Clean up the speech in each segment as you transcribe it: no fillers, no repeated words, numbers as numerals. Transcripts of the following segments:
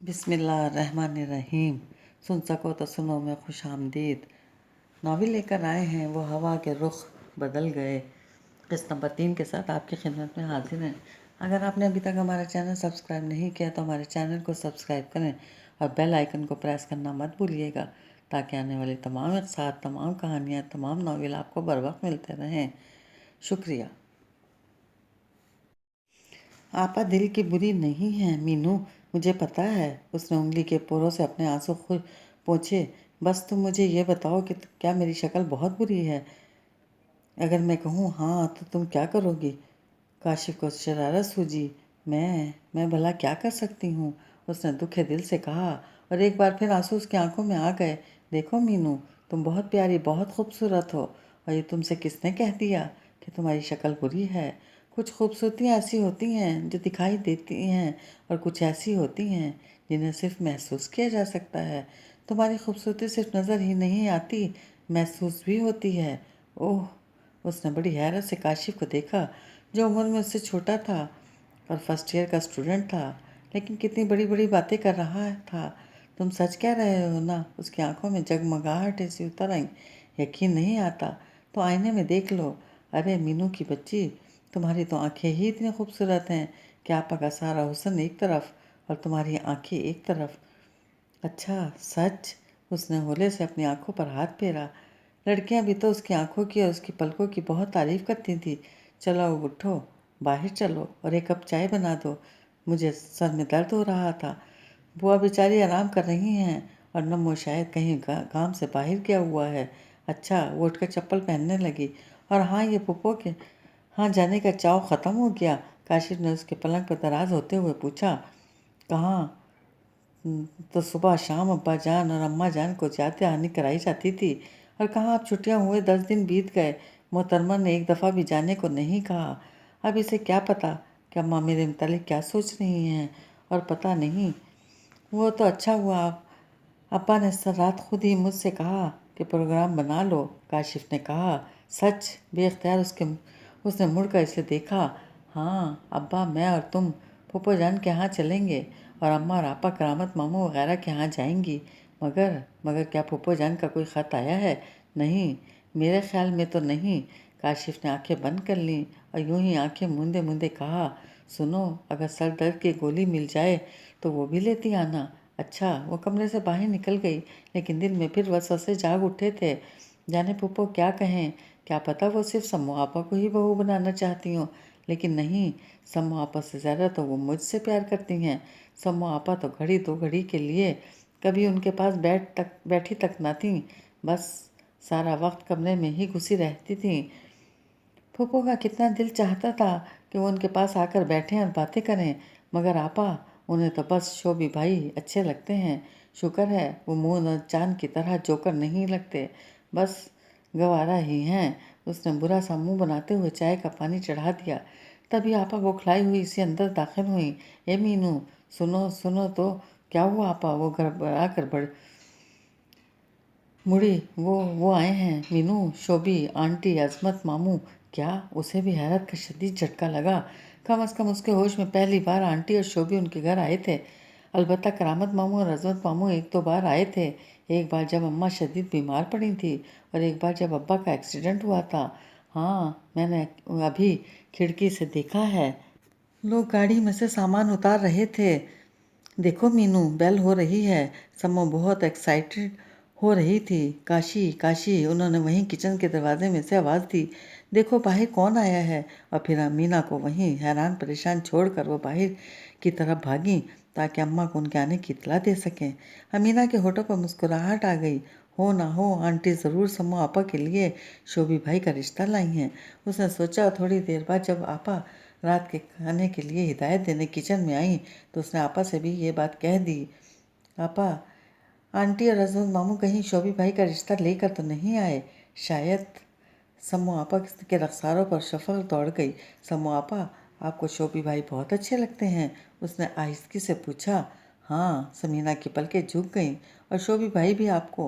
بسم اللہ الرحمن الرحیم۔ سن سکو تو سنو میں خوش آمدید ناول لے کر آئے ہیں وہ ہوا کے رخ بدل گئے، قسط نمبر 3 کے ساتھ آپ کی خدمت میں حاضر ہیں۔ اگر آپ نے ابھی تک ہمارا چینل سبسکرائب نہیں کیا تو ہمارے چینل کو سبسکرائب کریں اور بیل آئیکن کو پریس کرنا مت بھولیے گا تاکہ آنے والی تمام اقساط، تمام کہانیاں، تمام ناول آپ کو بر وقت ملتے رہیں۔ شکریہ۔ آپا دل کی بری نہیں ہے مینو، مجھے پتہ ہے۔ اس نے انگلی کے پوروں سے اپنے آنسو پوچھے۔ بس تم مجھے یہ بتاؤ کہ کیا میری شکل بہت بری ہے؟ اگر میں کہوں ہاں تو تم کیا کرو گی؟ کاشف کو شرارت سوجی۔ میں بھلا کیا کر سکتی ہوں؟ اس نے دکھے دل سے کہا اور ایک بار پھر آنسو اس کی آنکھوں میں آ گئے۔ دیکھو مینو، تم بہت پیاری، بہت خوبصورت ہو، اور یہ تم سے کس نے کہہ دیا کہ تمہاری شکل بری ہے؟ کچھ خوبصورتیاں ایسی ہوتی ہیں جو دکھائی دیتی ہیں اور کچھ ایسی ہوتی ہیں جنہیں صرف محسوس کیا جا سکتا ہے۔ تمہاری خوبصورتی صرف نظر ہی نہیں آتی، محسوس بھی ہوتی ہے۔ اوہ! اس نے بڑی حیرت سے کاشف کو دیکھا جو عمر میں اس سے چھوٹا تھا اور فرسٹ ایئر کا اسٹوڈنٹ تھا، لیکن کتنی بڑی بڑی باتیں کر رہا تھا۔ تم سچ کہہ رہے ہو نا؟ اس کی آنکھوں میں جگمگاہٹ ایسی اتر آئیں، یقین نہیں آتا۔ تو آئینے میں دیکھ لو۔ ارے مینو کی بچی، تمہاری تو آنکھیں ہی اتنی خوبصورت ہیں کہ آپا کا سارا حسن ایک طرف اور تمہاری آنکھیں ایک طرف۔ اچھا سچ؟ اس نے ہولے سے اپنی آنکھوں پر ہاتھ پھیرا۔ لڑکیاں بھی تو اس کی آنکھوں کی اور اس کی پلکوں کی بہت تعریف کرتی تھیں۔ چلو اٹھو، باہر چلو اور ایک کپ چائے بنا دو، مجھے سر میں درد ہو رہا تھا۔ بوا بیچاری آرام کر رہی ہیں اور نمو شاید کہیں کام سے باہر گیا ہوا ہے۔ اچھا، وہ اٹھ کر چپل پہننے لگی۔ اور ہاں، یہ پھپھو کے ہاں جانے کا چاؤ ختم ہو گیا؟ کاشف نے اس کے پلنگ پر دراز ہوتے ہوئے پوچھا۔ کہاں؟ تو صبح شام ابا جان اور اماں جان کو یاد دہانی کرائی جاتی تھی، اور کہاں اب چھٹیاں ہوئے 10 دن بیت گئے، محترمہ نے ایک دفعہ بھی جانے کو نہیں کہا۔ اب اسے کیا پتا کہ اماں میرے متعلق کیا سوچ رہی ہیں، اور پتہ نہیں۔ وہ تو اچھا ہوا ابا نے رات خود ہی مجھ سے کہا کہ پروگرام بنا لو، کاشف نے کہا۔ سچ؟ بے اختیار اس نے مڑ کر اسے دیکھا۔ ہاں، ابا، میں اور تم پھوپھو جان کے ہاں چلیں گے اور اماں اور آپا کرامت ماموں وغیرہ کے ہاں جائیں گی۔ مگر کیا پھوپھو جان کا کوئی خط آیا ہے؟ نہیں، میرے خیال میں تو نہیں۔ کاشف نے آنکھیں بند کر لیں اور یوں ہی آنکھیں موندے موندے کہا۔ سنو، اگر سر درد کی گولی مل جائے تو وہ بھی لیتی آنا۔ اچھا۔ وہ کمرے سے باہر نکل گئی، لیکن دل میں پھر وسوسے جاگ اٹھے تھے۔ جانے پھوپھو کیا کہیں، کیا پتہ وہ صرف سمو آپا کو ہی بہو بنانا چاہتی ہوں، لیکن نہیں، سمو آپا سے زیادہ تو وہ مجھ سے پیار کرتی ہیں۔ سمو آپا تو گھڑی دو گھڑی کے لیے کبھی ان کے پاس بیٹھی تک نہ تھیں، بس سارا وقت کمرے میں ہی گھسی رہتی تھیں۔ پھوپھو کا کتنا دل چاہتا تھا کہ وہ ان کے پاس آ کر بیٹھیں اور باتیں کریں، مگر آپا، انہیں تو بس شوبی بھائی اچھے لگتے ہیں۔ شکر ہے وہ مون اور چاند کی طرح جوکر نہیں لگتے، بس گوارا ہی ہیں۔ اس نے برا سا منہ بناتے ہوئے چائے کا پانی چڑھا دیا۔ تبھی آپا بوکھلائی ہوئی اسی اندر داخل ہوئیں۔ اے مینو، سنو تو کیا ہوا آپا؟ وہ گھبرا کر مڑی۔ وہ آئے ہیں مینو، شوبی، آنٹی، عظمت، ماموں۔ کیا؟ اسے بھی حیرت کا شدید جھٹکا لگا۔ کم از کم اس کے ہوش میں پہلی بار آنٹی اور شوبی ان کے گھر آئے تھے۔ البتہ کرامت ماموں اور عظمت ماموں ایک دو بار آئے تھے، ایک بار جب اماں شدید بیمار پڑی تھی اور ایک بار جب ابا کا ایکسیڈنٹ ہوا تھا۔ ہاں، میں نے ابھی کھڑکی سے دیکھا ہے۔ لوگ گاڑی میں سے سامان اتار رہے تھے۔ دیکھو مینو، بیل ہو رہی ہے۔ سمو بہت ایکسائٹڈ ہو رہی تھی۔ کاشی، انہوں نے وہیں کچن کے دروازے میں سے آواز دی۔ دیکھو باہر کون آیا ہے؟ اور پھر امینا کو وہیں حیران پریشان چھوڑ کر وہ باہر کی طرف بھاگیں تاکہ اماں کو ان کے آنے کی اطلاع دے سکیں۔ امینا کے ہونٹوں پر مسکراہٹ آ گئی۔ ہو نہ ہو، آنٹی ضرور سمو آپا کے لیے شوبی بھائی کا رشتہ لائی ہیں۔ اس نے سوچا، اور تھوڑی دیر بعد جب آپا رات کے کھانے کے لیے ہدایت دینے کچن میں آئیں تو اس نے آپا سے بھی یہ بات کہہ دی۔ آپا، آنٹی اور عظمت ماموں کہیں شوبی بھائی کا رشتہ لے کر تو نہیں آئے؟ شاید۔ سمو آپا کے رخساروں پر شفق دوڑ گئی۔ سمو آپا، آپ کو شوبی بھائی بہت اچھے لگتے ہیں؟ اس نے آہستگی سے پوچھا۔ ہاں، سمینا کی پلکیں جھک گئیں۔ اور شوبی بھائی بھی آپ کو؟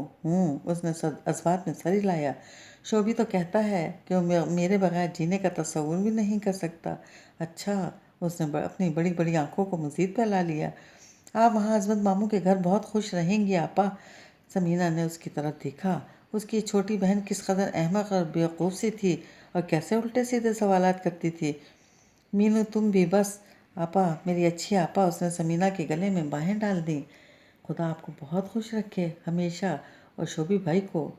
اس نے اثبات میں سر ہلایا۔ شوبی تو کہتا ہے کہ وہ میرے بغیر جینے کا تصور بھی نہیں کر سکتا۔ اچھا، اس نے اپنی بڑی بڑی آنکھوں کو مزید پھیلا لیا۔ آپ وہاں عظمت ماموں کے گھر بہت خوش رہیں گی آپا۔ سمینہ نے اس کی طرف دیکھا۔ اس کی چھوٹی بہن کس قدر احمق اور بیوقوف سی تھی اور کیسے الٹے سیدھے سوالات کرتی تھی۔ مینو تم بھی بس آپا، میری اچھی آپا۔ اس نے سمینہ کے گلے میں باہیں ڈال دیں۔ خدا آپ کو بہت خوش رکھے ہمیشہ، اور شوبی بھائی کو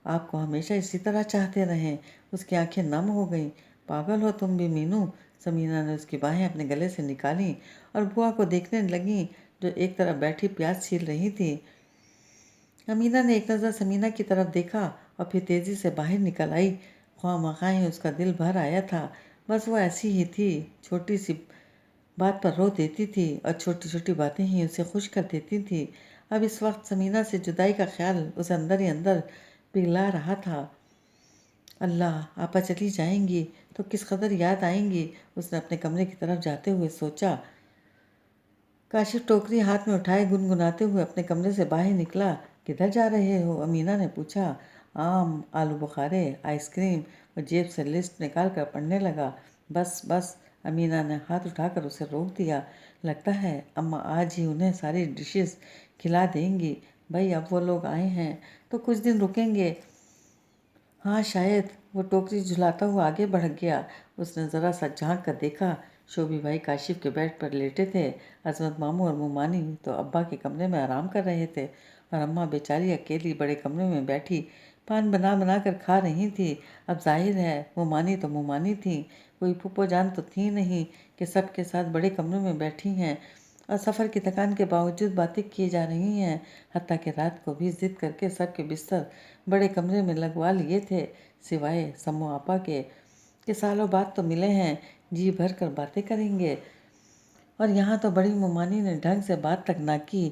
آپ کو ہمیشہ اسی طرح چاہتے رہیں۔ اس کی آنکھیں نم ہو گئیں۔ پاگل ہو تم بھی مینو۔ سمینہ نے اس کی باہیں اپنے گلے سے نکالیں اور بوا کو دیکھنے لگیں جو ایک طرف بیٹھی پیاز چھیل رہی تھی۔ امینہ نے ایک نظر سمینہ کی طرف دیکھا اور پھر تیزی سے باہر نکل آئی۔ خواہ مخواہ اس کا دل بھر آیا تھا۔ بس وہ ایسی ہی تھی، چھوٹی سی بات پر رو دیتی تھی اور چھوٹی چھوٹی باتیں ہی اسے خوش کر دیتی تھی۔ اب اس وقت سمینہ سے جدائی کا خیال اسے اندر ہی اندر پگھلا رہا تھا۔ اللہ، آپا چلی جائیں گی تو کس قدر یاد آئیں گی، اس نے اپنے کمرے کی طرف جاتے ہوئے سوچا۔ کاشف ٹوکری ہاتھ میں اٹھائے گنگناتے ہوئے اپنے کمرے سے باہر نکلا۔ کدھر جا رہے ہو؟ امینہ نے پوچھا۔ آم، آلو بخارے، آئس کریم۔ وہ جیب سے لسٹ نکال کر پڑھنے لگا۔ بس بس، امینہ نے ہاتھ اٹھا کر اسے روک دیا۔ لگتا ہے اماں آج ہی انہیں ساری ڈشز کھلا دیں گی۔ بھائی اب وہ لوگ آئے ہیں تو کچھ دن رکیں گے۔ ہاں شاید۔ وہ ٹوکری جھلاتا ہوا آگے بڑھ گیا۔ اس نے ذرا سا جھانک کر دیکھا۔ شوبی بھائی کاشف کے بیڈ پر لیٹے تھے۔ عظمت ماموں اور مومانی تو ابا کے کمرے میں آرام کر رہے تھے اور اماں بیچاری اکیلی بڑے کمرے میں بیٹھی پان بنا بنا کر کھا رہی تھی۔ اب ظاہر ہے مومانی تو مومانی تھیں، کوئی پھپھو جان تو تھی نہیں کہ سب کے ساتھ بڑے کمرے میں بیٹھی ہیں اور سفر کی تھکان کے باوجود باتیں کی جا رہی ہیں۔ حتیٰ کہ رات کو بھی ضد کر کے سب کے بستر بڑے کمرے میں لگوا لیے تھے، سوائے سمو آپا کے کہ سالوں بعد تو ملے ہیں، جی بھر کر باتیں کریں گے۔ اور یہاں تو بڑی مومانی نے ڈھنگ سے بات تک نہ کی،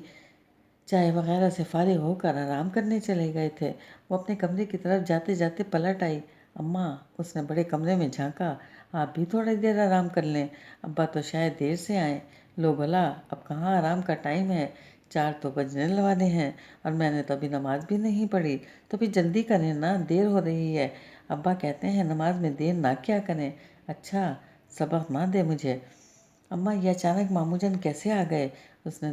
چائے وغیرہ سے فارغ ہو کر آرام کرنے چلے گئے تھے۔ وہ اپنے کمرے کی طرف جاتے جاتے پلٹ آئی۔ اماں، اس نے بڑے کمرے میں جھانکا، آپ بھی تھوڑی دیر آرام کر لیں، ابا تو شاید دیر سے آئیں۔ لو بھلا، اب کہاں آرام کا ٹائم ہے، 4 تو بجنے والے ہیں اور میں نے تو ابھی نماز بھی نہیں پڑھی، تو پھر جلدی کریں نا، دیر ہو رہی ہے۔ ابا کہتے ہیں نماز میں دیر نہ کیا کریں۔ اچھا، سبق نہ دے مجھے۔ اماں، یہ اچانک ماموں جان کیسے آ گئے؟ اس نے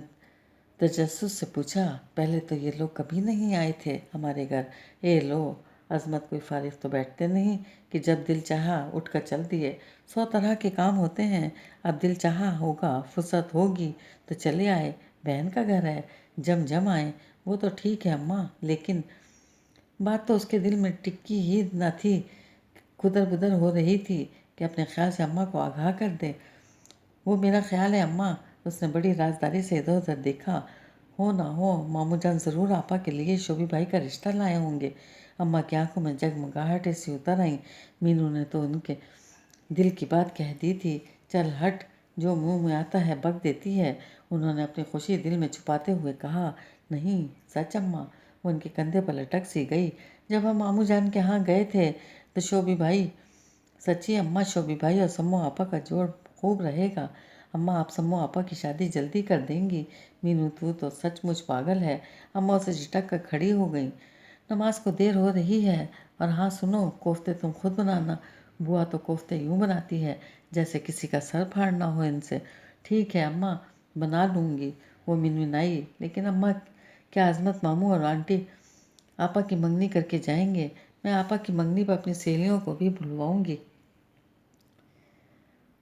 تجسس سے پوچھا۔ پہلے تو یہ لوگ کبھی نہیں آئے تھے ہمارے گھر۔ اے لو، عظمت کوئی فارغ تو بیٹھتے نہیں کہ جب دل چاہا اٹھ کر چل دیے، 100 طرح کے کام ہوتے ہیں۔ اب دل چاہا ہوگا، فرصت ہوگی تو چلے آئے، بہن کا گھر ہے، جم آئیں۔ وہ تو ٹھیک ہے اماں، لیکن بات تو اس کے دل میں ٹکی ہی نہ تھی، کدر بدر ہو رہی تھی کہ اپنے خیال سے اماں کو آگاہ کر دے۔ وہ میرا خیال ہے اماں، اس نے بڑی رازداری سے ادھر ادھر دیکھا، ہو نہ ہو ماموں جان ضرور آپا کے لیے شوبی بھائی کا رشتہ لائے ہوں گے۔ اماں کی آنکھوں میں جگمگاہٹیں سی اتر آئیں۔ مینو نے تو ان کے دل کی بات کہہ دی تھی، چل ہٹ، جو منہ میں آتا ہے بک دیتی ہے۔ انہوں نے اپنی خوشی دل میں چھپاتے ہوئے کہا، نہیں سچ اماں۔ وہ ان کے کندھے پر لٹک سی گئی۔ جب ہم ماموں جان کے ہاں گئے تھے تو شوبی بھائی، سچی اماں، شوبی بھائی اور سمو آپا کا جوڑ خوب رہے گا۔ اماں، آپ سمو آپا کی شادی جلدی کر دیں گی۔ مینو تو سچ مچ پاگل ہے۔ اماں اسے جھٹک کر کھڑی ہو گئیں۔ نماز کو دیر ہو رہی ہے، اور ہاں سنو، کوفتے تم خود بنانا، بوا تو کوفتے یوں بناتی ہے جیسے کسی کا سر پھاڑنا ہو ان سے۔ ٹھیک ہے اماں، بنا لوں گی، وہ منمنائی۔ لیکن اماں، کیا عظمت ماموں اور آنٹی آپا کی منگنی کر کے جائیں گے؟ میں آپا کی منگنی پر اپنی سہیلیوں کو بھی بلواؤں گی۔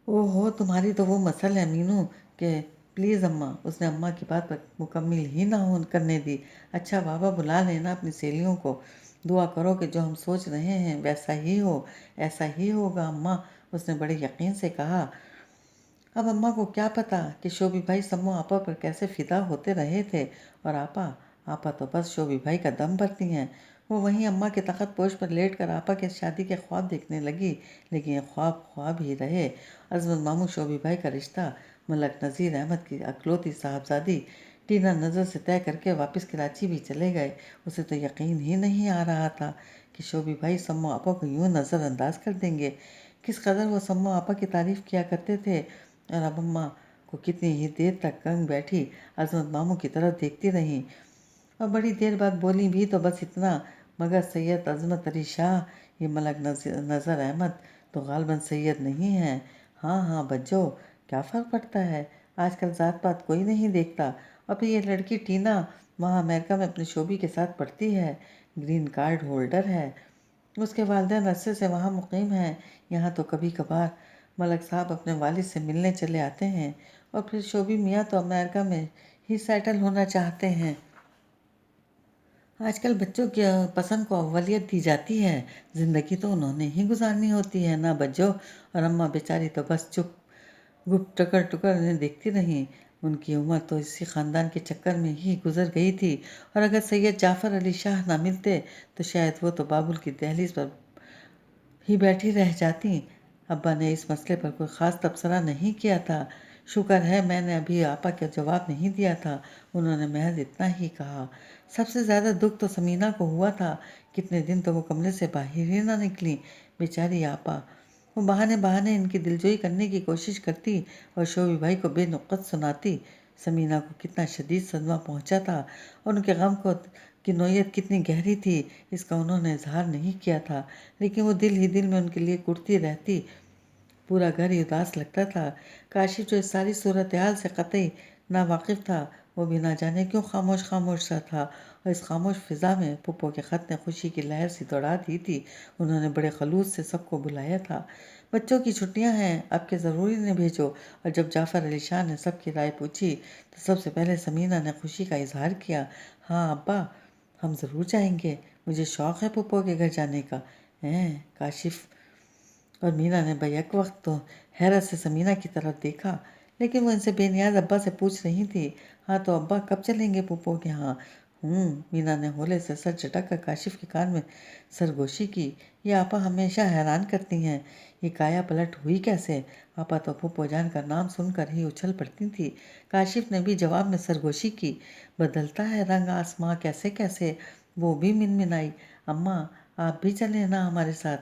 او ہو، تمہاری تو وہ مسل ہے مینو کہ پلیز اماں، اس نے اماں کی بات پر مکمل ہی نہ کرنے دی۔ اچھا بابا، بلا لینا اپنی سہیلیوں کو، دعا کرو کہ جو ہم سوچ رہے ہیں ویسا ہی ہو، ایسا ہی ہوگا اماں، اس نے بڑے یقین سے کہا۔ اب اماں کو کیا پتا کہ شوبی بھائی سمو آپا پر کیسے فدا ہوتے رہے تھے، اور آپا تو بس شوبی بھائی کا دم بھرتی ہیں۔ وہ وہیں اماں کے تخت پوش پر لیٹ کر آپا کے شادی کے خواب دیکھنے لگی، لیکن یہ خواب ہی رہے۔ عظمت ماموں شوبی بھائی کا رشتہ ملک نذیر احمد کی اکلوتی صاحبزادی ٹینا نظر سے طے کر کے واپس کراچی بھی چلے گئے۔ اسے تو یقین ہی نہیں آ رہا تھا کہ شوبی بھائی سمو آپا کو یوں نظر انداز کر دیں گے۔ کس قدر وہ سمو آپا کی تعریف کیا کرتے تھے، اور اب اماں کو کتنی ہی دیر تک گنگ بیٹھی عظمت ماموں کی طرف دیکھتی رہیں، اور بڑی دیر بعد بولی بھی تو بس اتنا، مگر سید عظمت علی شاہ، یہ ملک نظر احمد تو غالباً سید نہیں ہیں۔ ہاں بچو، کیا فرق پڑتا ہے، آج کل ذات پات کوئی نہیں دیکھتا، ابھی یہ لڑکی ٹینا وہاں امریکہ میں اپنی شوبی کے ساتھ پڑھتی ہے، گرین کارڈ ہولڈر ہے۔ اس کے والدین عرصے سے وہاں مقیم ہیں۔ یہاں تو کبھی کبھار ملک صاحب اپنے والد سے ملنے چلے آتے ہیں، اور پھر شوبی میاں تو امریکہ میں ہی سیٹل ہونا چاہتے ہیں۔ آج کل بچوں کی پسند کو اولویت دی جاتی ہے، زندگی تو انہوں نے ہی گزارنی ہوتی ہے نا بجو، اور اماں بیچاری تو بس چپ گپ ٹکر ٹکر انہیں دیکھتی رہیں۔ ان کی عمر تو اسی خاندان کے چکر میں ہی گزر گئی تھی، اور اگر سید جعفر علی شاہ نہ ملتے تو شاید وہ تو بابل کی دہلیز پر ہی بیٹھی رہ جاتی۔ ابا نے اس مسئلے پر کوئی خاص تبصرہ نہیں کیا تھا۔ شکر ہے میں نے ابھی آپا کا جواب نہیں دیا تھا، انہوں نے محض اتنا ہی کہا۔ سب سے زیادہ دکھ تو سمینہ کو ہوا تھا، کتنے دن تو وہ کمرے سے باہر ہی نہ نکلی، بیچاری آپا۔ وہ بہانے بہانے ان کی دلجوئی کرنے کی کوشش کرتی اور شوبی بھائی کو بے نقط سناتی۔ سمینہ کو کتنا شدید صدمہ پہنچا تھا، اور ان کے غم کی نوعیت کتنی گہری تھی، اس کا انہوں نے اظہار نہیں کیا تھا، لیکن وہ دل ہی دل میں ان کے لیے کڑتی رہتی۔ پورا گھر ہی اداس لگتا تھا۔ کاشف جو اس ساری صورتحال سے قطعی نا واقف تھا، وہ بھی نہ جانے کیوں خاموش خاموش سا تھا، اور اس خاموش فضا میں پھپھو کے خط نے خوشی کی لہر سی دوڑا دی تھی۔ انہوں نے بڑے خلوص سے سب کو بلایا تھا۔ بچوں کی چھٹیاں ہیں، اب کے ضروری نے بھیجو۔ اور جب جعفر علی شاہ نے سب کی رائے پوچھی تو سب سے پہلے سمینہ نے خوشی کا اظہار کیا۔ ہاں ابا، ہم ضرور جائیں گے، مجھے شوق ہے پھپھو کے گھر جانے کا۔ کاشف اور مینا نے بیک وقت تو حیرت سے سمینہ کی طرف دیکھا، لیکن وہ ان سے بے نیاز ابا سے پوچھ رہی تھی۔ ہاں تو ابا کب چلیں گے پھپھو کے ہاں؟ مینا نے ہولے سے سر چٹک کر کاشف کے کان میں سرگوشی کی۔ یہ آپا ہمیشہ حیران کرتی ہیں، یہ کایا پلٹ ہوئی کیسے؟ آپا تو پھپھو جان کا نام سن کر ہی اچھل پڑتی تھی۔ کاشف نے بھی جواب میں سرگوشی کی۔ بدلتا ہے رنگ آسماں کیسے کیسے، وہ بھی منمنائی۔ اماں آپ بھی چلیں نا ہمارے ساتھ؟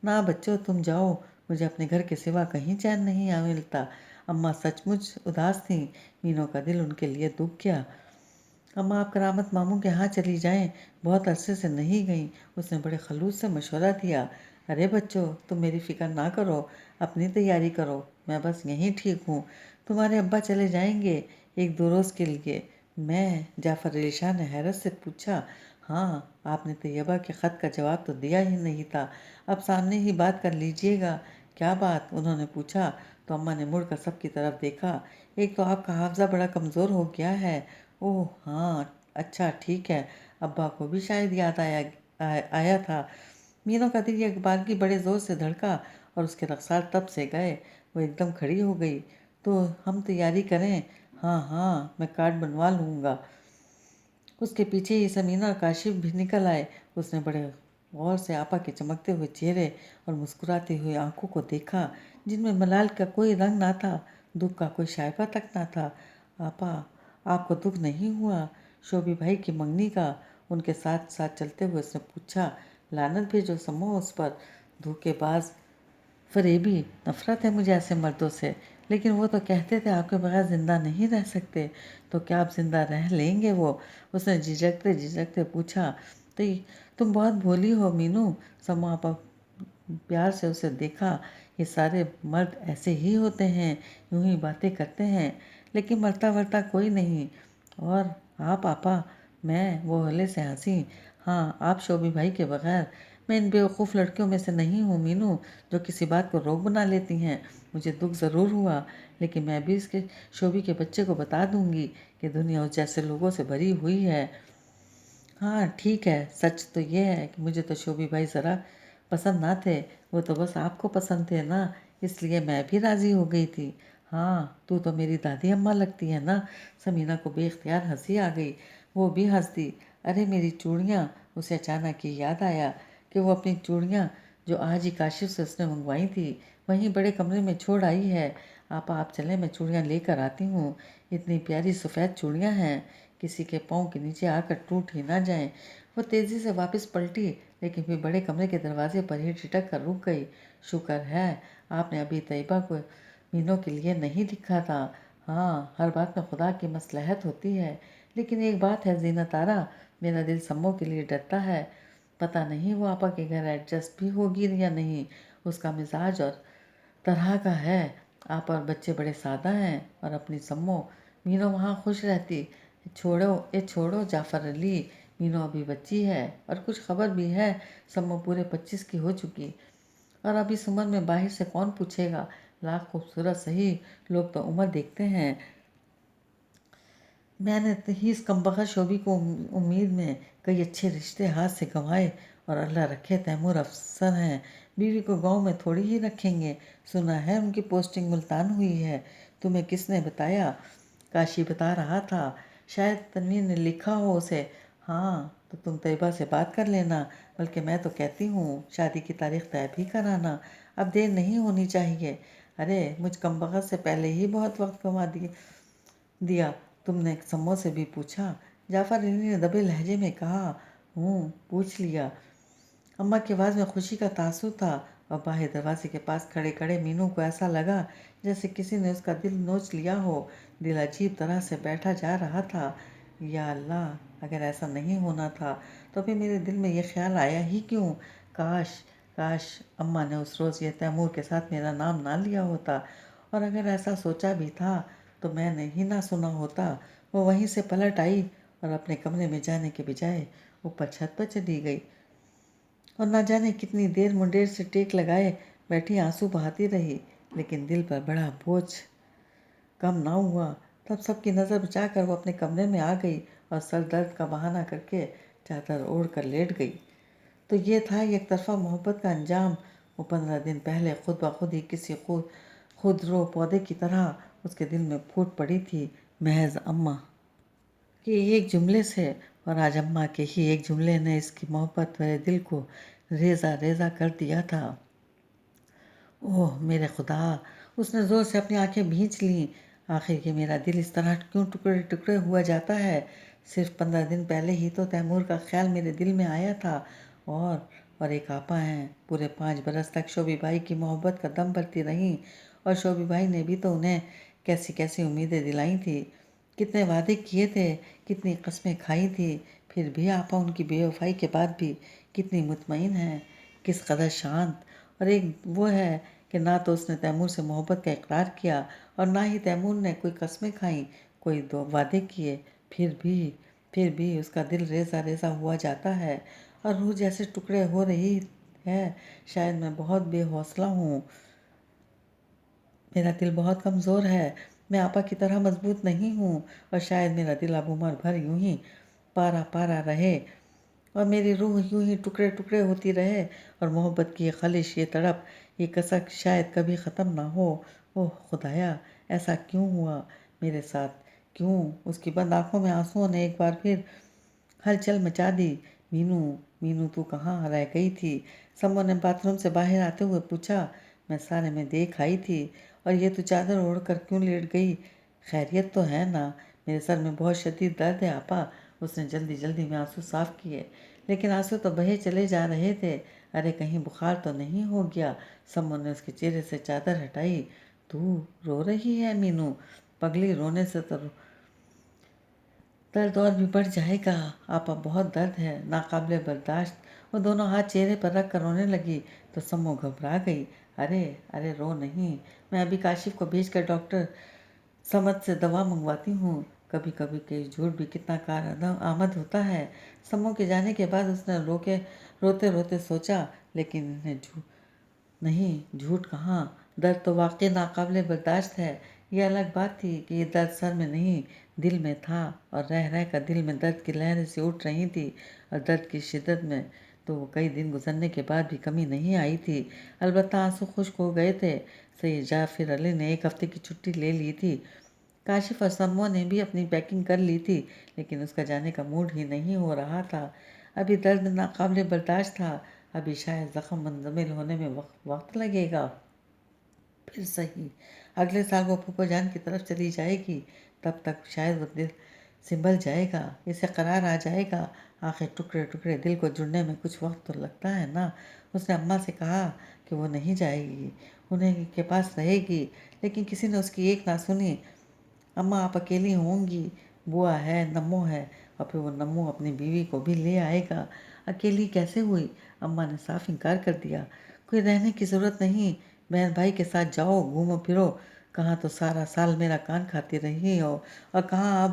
نہ بچوں تم جاؤ، مجھے اپنے گھر کے سوا کہیں چین نہیں ملتا۔ اماں سچ مچ اداس تھیں، مینوں کا دل ان کے لیے دکھ گیا۔ اماں آپ کرامت ماموں کے ہاں چلی جائیں، بہت عرصے سے نہیں گئیں، اس نے بڑے خلوص سے مشورہ دیا۔ ارے بچوں تم میری فکر نہ کرو، اپنی تیاری کرو، میں بس یہیں ٹھیک ہوں، تمہارے ابا چلے جائیں گے ایک دو روز کے لیے۔ میں؟ جعفر علی شاہ نے حیرت سے پوچھا۔ ہاں، آپ نے طیبہ کے خط کا جواب تو دیا ہی نہیں تھا، اب سامنے ہی بات کر لیجئے گا۔ کیا بات؟ انہوں نے پوچھا تو اماں نے مڑ کر سب کی طرف دیکھا۔ ایک تو آپ کا حافظہ بڑا کمزور ہو گیا ہے۔ اوہ ہاں، اچھا ٹھیک ہے، ابا کو بھی شاید یاد آیا تھا۔ مینوں کا دل ایک بار کی بڑے زور سے دھڑکا اور اس کے رخسار تب سے گئے۔ وہ ایک دم کھڑی ہو گئی۔ تو ہم تیاری کریں؟ ہاں ہاں، میں کارڈ بنوا لوں گا۔ اس کے پیچھے ہی سمینہ اور کاشف بھی نکل آئے۔ اس نے بڑے غور سے آپا کے چمکتے ہوئے چہرے اور مسکراتی ہوئی آنکھوں کو دیکھا، جن میں ملال کا کوئی رنگ نہ تھا، دکھ کا کوئی شائبہ تک نہ تھا۔ آپا آپ کو دکھ نہیں ہوا شوبی بھائی کی منگنی کا؟ ان کے ساتھ ساتھ چلتے ہوئے اس نے پوچھا۔ لعنت بھیجو سمو اس پر، دھوکے باز، فریبی، نفرت ہے مجھے ایسے مردوں سے۔ لیکن وہ تو کہتے تھے آپ کے بغیر زندہ نہیں رہ سکتے، تو کیا آپ زندہ رہ لیں گے وہ؟ اس نے جھجکتے جھجکتے پوچھا۔ تو تم بہت بھولی ہو مینو، سمو آپا پیار سے اسے دیکھا۔ یہ سارے مرد ایسے ہی ہوتے ہیں، یوں ہی باتیں کرتے ہیں، لیکن مرتا ورتا کوئی نہیں۔ اور آپ آپا؟ میں؟ وہ ہولے سے ہنسی۔ ہاں آپ شوبی بھائی کے بغیر۔ میں ان بیوقوف لڑکیوں میں سے نہیں ہوں مینو، جو کسی بات کو روک بنا لیتی ہیں۔ مجھے دکھ ضرور ہوا، لیکن میں بھی اس کے شوبی کے بچے کو بتا دوں گی کہ دنیا اس جیسے لوگوں سے بھری ہوئی ہے۔ ہاں ٹھیک ہے، سچ تو یہ ہے کہ مجھے تو شوبی بھائی ذرا پسند نہ تھے، وہ تو بس آپ کو پسند تھے نا، اس لیے میں بھی راضی ہو گئی تھی۔ ہاں تو میری دادی اماں لگتی ہے نا۔ سمینہ کو بے اختیار ہنسی آ گئی، وہ بھی ہنس دی۔ ارے میری چوڑیاں! اسے اچانک ہی یاد آیا کہ وہ اپنی چوڑیاں جو آج ہی کاشف سے اس نے منگوائی تھی وہیں بڑے کمرے میں چھوڑ آئی ہے۔ آپا آپ چلیں، میں چوڑیاں لے کر آتی ہوں، اتنی پیاری سفید چوڑیاں ہیں، کسی کے پاؤں کے نیچے آ کر ٹوٹ ہی نہ جائیں۔ وہ تیزی سے واپس پلٹی، لیکن پھر بڑے کمرے کے دروازے پر ہی ٹھٹک کر رک گئی۔ شکر ہے آپ نے ابھی طیبہ کو مینوں کے لیے نہیں لکھا تھا۔ ہاں ہر بات میں خدا کی مصلحت ہوتی ہے، لیکن ایک بات ہے زینت آرا، میرا دل سمو کے لیے ڈرتا ہے۔ پتہ نہیں وہ آپا کے گھر ایڈجسٹ بھی ہوگی یا نہیں، اس کا مزاج اور طرح کا ہے۔ آپا اور بچے بڑے سادہ ہیں، اور اپنی سمو مینوں وہاں خوش رہتی، چھوڑو جعفر علی، مینو ابھی بچی ہے اور کچھ خبر بھی ہے، سمو پورے 25 کی ہو چکی، اور اب اس عمر میں باہر سے کون پوچھے گا، لاکھ خوبصورت صحیح، لوگ تو عمر دیکھتے ہیں۔ میں نے ہی اس کمبخت شعبی کو امید میں کئی اچھے رشتے ہاتھ سے گنوائے، اور اللہ رکھے تیمور افسر ہیں، بیوی کو گاؤں میں تھوڑی ہی رکھیں گے، سنا ہے ان کی پوسٹنگ ملتان ہوئی ہے۔ تمہیں کس نے بتایا؟ کاشی بتا رہا تھا، شاید تنویر نے لکھا ہو اسے۔ ہاں تو تم طیبہ سے بات کر لینا، بلکہ میں تو کہتی ہوں شادی کی تاریخ طے بھی کرانا، اب دیر نہیں ہونی چاہیے۔ ارے مجھ کمبخت سے پہلے ہی بہت وقت گنوا دیا۔ تم نے سمو سے بھی پوچھا؟ جعفر علی نے دبے لہجے میں کہا، پوچھ لیا۔ اماں کی آواز میں خوشی کا تاثر تھا، اور باہر دروازے کے پاس کھڑے کھڑے مینو کو ایسا لگا جیسے کسی نے اس کا دل نوچ لیا ہو، دل عجیب طرح سے بیٹھا جا رہا تھا۔ یا اللہ، اگر ایسا نہیں ہونا تھا تو پھر میرے دل میں یہ خیال آیا ہی کیوں؟ کاش اماں نے اس روز یہ تیمور کے ساتھ میرا نام نہ لیا ہوتا، اور اگر ایسا سوچا بھی تھا تو میں نے ہی نہ سنا ہوتا۔ وہ وہیں سے پلٹ آئی اور اپنے کمرے میں جانے کے بجائے اوپر چھت پر چلی گئی، اور نہ جانے کتنی دیر منڈیر سے ٹیک لگائے بیٹھی آنسو بہاتی رہی، لیکن دل پر بڑا بوجھ کم نہ ہوا۔ تب سب کی نظر بچا کر وہ اپنے کمرے میں آ گئی اور سر درد کا بہانہ کر کے چادر اوڑھ کر لیٹ گئی۔ تو یہ تھا یک طرفہ محبت کا انجام۔ وہ 15 دن پہلے خود بخود ہی کسی خودرو پودے کی طرح اس کے دل میں پھوٹ پڑی تھی، محض اماں کے ایک جملے سے، اور آج اماں کے ہی ایک جملے نے اس کی محبت بھرے دل کو ریزہ ریزہ کر دیا تھا۔ اوہ میرے خدا! اس نے زور سے اپنی آنکھیں بھینچ لیں۔ آخر یہ میرا دل اس طرح کیوں ٹکڑے ٹکڑے ہوا جاتا ہے؟ صرف 15 دن پہلے ہی تو تیمور کا خیال میرے دل میں آیا تھا، اور ایک آپا ہیں، پورے 5 برس تک شعبی بھائی کی محبت کا دم بھرتی رہیں، اور شعبی بھائی نے بھی تو انہیں کیسی کیسی امیدیں دلائی تھی، کتنے وعدے کیے تھے، کتنی قسمیں کھائی تھی، پھر بھی آپا ان کی بے وفائی کے بعد بھی کتنی مطمئن ہیں، کس قدر شانت۔ اور ایک وہ ہے کہ نہ تو اس نے تیمور سے محبت کا اقرار کیا، اور نہ ہی تیمور نے کوئی قسمیں کھائیں، کوئی وعدے کیے، پھر بھی اس کا دل ریزہ ریزہ ہوا جاتا ہے، اور روح جیسے ٹکڑے ہو رہی ہے۔ شاید میں بہت بے حوصلہ ہوں، میرا دل بہت کمزور ہے، میں آپا کی طرح مضبوط نہیں ہوں، اور شاید میرا دل اب عمر بھر یوں ہی پارا پارا رہے، اور میری روح یوں ہی ٹکڑے ٹکڑے ہوتی رہے، اور محبت کی یہ خلش، یہ تڑپ، یہ کسک شاید کبھی ختم نہ ہو۔ اوہ خدایا، ایسا کیوں ہوا میرے ساتھ؟ کیوں؟ اس کی بند آنکھوں میں آنسوؤں نے ایک بار پھر ہلچل مچا دی۔ مینو تو کہاں رہ گئی تھی؟ سمو نے باتھ روم سے باہر آتے ہوئے پوچھا۔ میں سارے میں دیکھ آئی تھی، اور یہ تو چادر اوڑھ کر کیوں لیٹ گئی؟ خیریت تو ہے نا؟ میرے سر میں بہت شدید درد ہے آپا۔ اس نے جلدی جلدی میں آنسو صاف کیے، لیکن آنسو تو بہے چلے جا رہے تھے۔ ارے کہیں بخار تو نہیں ہو گیا؟ سمو نے اس کے چہرے سے چادر ہٹائی۔ تو رو رہی ہے مینو؟ پگلی، رونے سے تو درد اور بھی بڑھ جائے گا آپا، بہت درد ہے، ناقابل برداشت۔ وہ دونوں ہاتھ چہرے پر رکھ کر رونے لگی تو سمو گھبرا گئی۔ ارے رو نہیں، میں ابھی کاشف کو بھیج کر ڈاکٹر سمد سے دوا منگواتی ہوں۔ کبھی کبھی کہ جھوٹ بھی کتنا کارآمد ہوتا ہے۔ سمو کے جانے کے بعد اس نے روتے روتے سوچا، لیکن نہیں، جھوٹ کہاں، درد تو واقعی ناقابل برداشت ہے۔ یہ الگ بات تھی کہ یہ درد سر میں نہیں، دل میں تھا، اور رہ رہ کر دل میں درد کی لہریں سی اٹھ رہی تھی، اور درد کی شدت میں تو وہ کئی دن گزرنے کے بعد بھی کمی نہیں آئی تھی۔ البتہ آنسو خشک ہو گئے تھے۔ سید جعفر علی نے 1 ہفتے کی چھٹی لے لی تھی۔ کاشف اور سمو نے بھی اپنی پیکنگ کر لی تھی، لیکن اس کا جانے کا موڈ ہی نہیں ہو رہا تھا۔ ابھی درد ناقابل برداشت تھا، ابھی شاید زخم منجمد ہونے میں وقت لگے گا۔ پھر صحیح، اگلے سال وہ پھوپھو جان کی طرف چلی جائے گی، تب تک شاید وہ دل سنبھل جائے گا، اسے قرار آ جائے گا۔ آخر ٹکڑے ٹکڑے دل کو جڑنے میں کچھ وقت تو لگتا ہے نا۔ اس نے اماں سے کہا کہ وہ نہیں جائے گی، انہیں کے پاس رہے گی، لیکن کسی نے اس کی ایک نہ سنی۔ اماں آپ اکیلی ہوں گی، بوا ہے، نمو ہے، اور پھر وہ نمو اپنی بیوی کو بھی لے آئے گا۔ اکیلی کیسے ہوئی؟ اماں نے صاف انکار کر دیا۔ کوئی رہنے کی ضرورت نہیں، بہن بھائی کے ساتھ جاؤ، گھومو پھرو، کہاں تو سارا سال میرا کان کھاتی رہی ہو، اور کہاں اب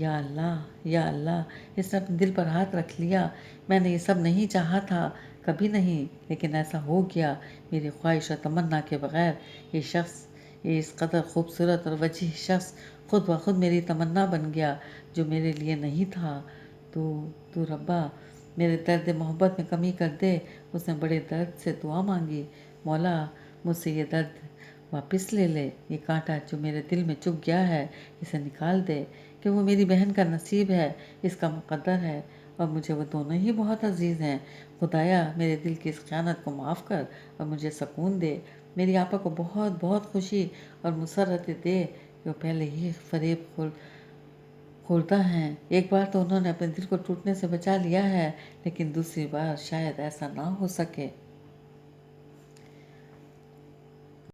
یا اللہ، اس نے اپنے دل پر ہاتھ رکھ لیا۔ میں نے یہ سب نہیں چاہا تھا، کبھی نہیں، لیکن ایسا ہو گیا۔ میری خواہش اور تمنا کے بغیر یہ اس قدر خوبصورت اور وجیح شخص خود بخود میری تمنا بن گیا، جو میرے لیے نہیں تھا۔ تو ربا میرے درد محبت میں کمی کر دے۔ اس نے بڑے درد سے دعا مانگی، مولا مجھ سے یہ درد واپس لے لے، یہ کانٹا جو میرے دل میں چبھ گیا ہے اسے نکال دے، کہ وہ میری بہن کا نصیب ہے، اس کا مقدر ہے، اور مجھے وہ دونوں ہی بہت عزیز ہیں۔ خدایا میرے دل کی اس خیانت کو معاف کر اور مجھے سکون دے۔ میری آپا کو بہت بہت خوشی اور مسرت دے کہ وہ پہلے ہی فریب خوردہ ہیں۔ ایک بار تو انہوں نے اپنے دل کو ٹوٹنے سے بچا لیا ہے، لیکن دوسری بار شاید ایسا نہ ہو سکے۔